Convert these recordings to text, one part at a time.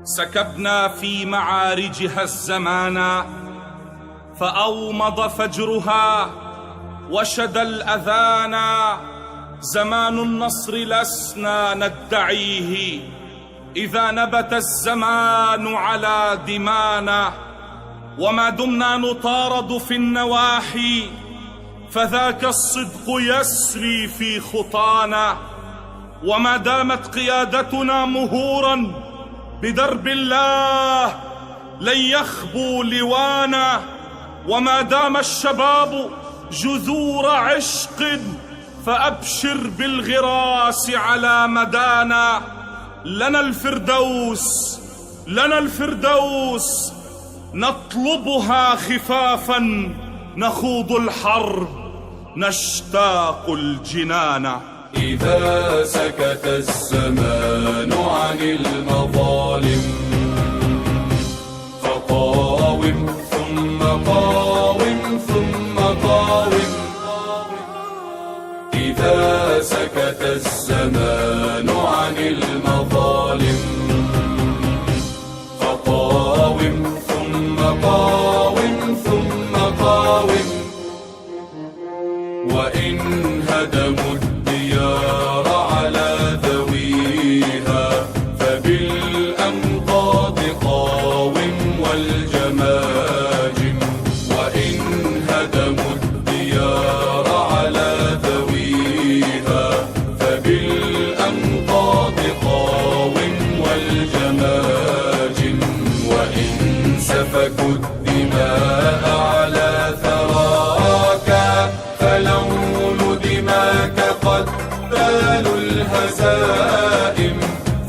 سكبنا في معارجها الزمان، فأومض فجرها وشد الأذان. زمان النصر لسنا ندعيه، إذا نبت الزمان على دمانا. وما دمنا نطارد في النواحي، فذاك الصدق يسري في خطانا. وما دامت قيادتنا مهورا بدرب الله، لن يخبو لوانا. وما دام الشباب جذور عشق، فأبشر بالغراس على مدانا. لنا الفردوس، لنا الفردوس، نطلبها خفافا، نخوض الحرب، نشتاق الجنان. إذا سكت الزمان عن المظالم، فقاوم ثم قاوم ثم قاوم. إذا سكت الزمان عن المظالم، فقاوم ثم قاوم ثم قاوم. وإن هدموا الديار على ذويها، فبالأنقاض قاوم والجماجم. وإن هدموا الديار على ذويها، فبالأنقاض قاوم والجماجم. وإن سفكوا الدماء على ثراك، فلون دماك قتال الهزائم.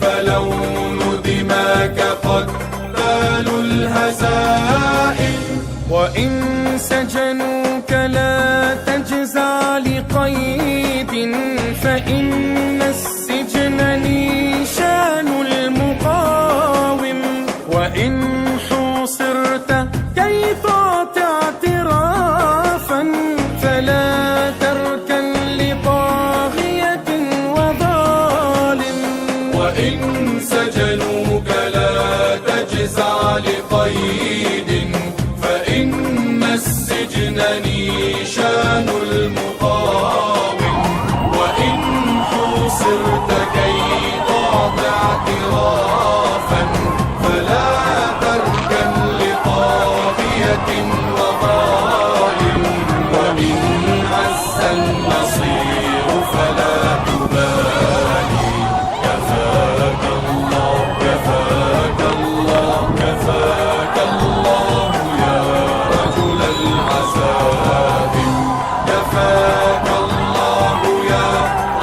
فلون دماك قتال الهزائم. وإن سجنوك لا تجزع لقيد، فإن السجن نيشان المقاوم. وإن حوصرت كي تعطي اعترافا، فلا تركن لطاغية وظالم. وإن سجنوك لا تجزع لقيد، فإن السجن نيشان المقاوم. وإن حوصرت كي تعطي اعترافا، فلا تركن لطاغية وظالم. وإن عز النصير فلا تبالي، كفاك الله كفاك الله كفاك الله يا رجل العزائم. كفاك الله يا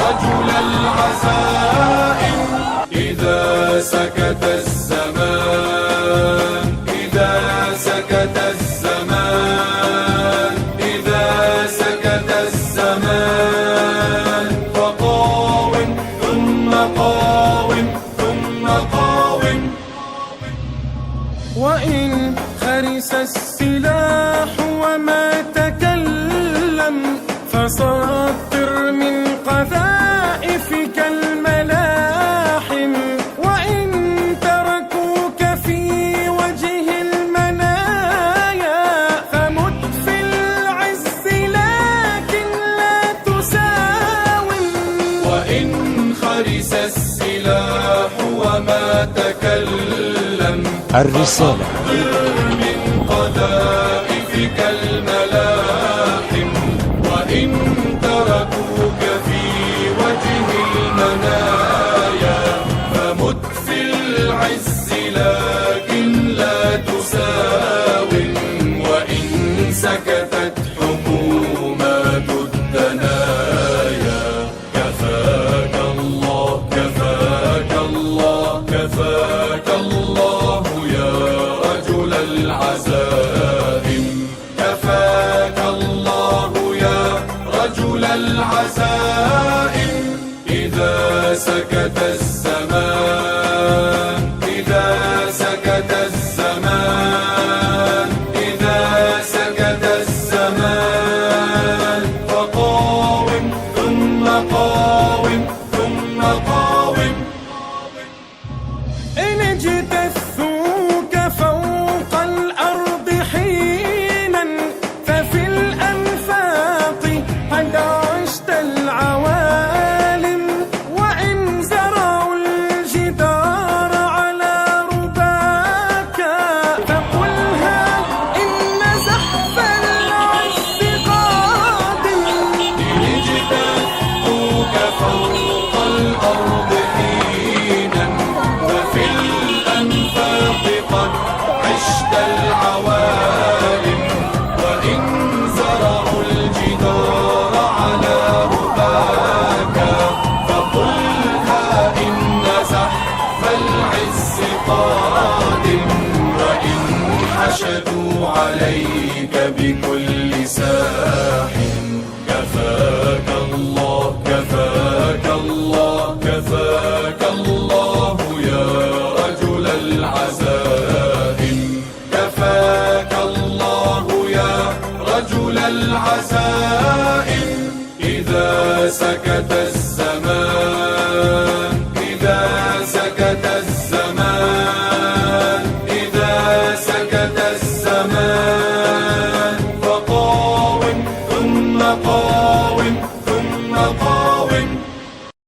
رجل العزائم. إذا سكت الزمان، إذا سكت الزمان، إذا سكت الزمان، فقاوم ثم قاوم ثم قاوم. وإن خرس السلاح وما تكلم، فسطر من قذائفك الملاحم. وإن تركوك في وجه المنايا، فمت في العز لكن لا تساوم. وإن خرس السلاح وما تكلم، الرسالة من قذائفك الملاحم. وإن تركوك في وجه المنايا، فمت في العز لكن لا تساوم. وإن سكتت حكومات الدنايا، كفاك الله كفاك الله كفاك الله يا رجل العزائم. كفاك الله يا رجل العزائم. إذا سكت الزمان، إذا سكت الزمان، إذا سكت الزمان، فقاوم ثم قاوم ثم قاوم. إن اجتث الأرض حينا ففي الأنفاق قد عشت العوالم وإن زرعوا الجدار على رباك فقلها إن زحف العز قادم وإن حشدوا عليك بكل ساح كفاك الله كفاك الله كفاك الله يا رجل العزائم كفاك الله يا رجل العزائم إذا سكت الزمان إذا سكت الزمان إذا سكت الزمان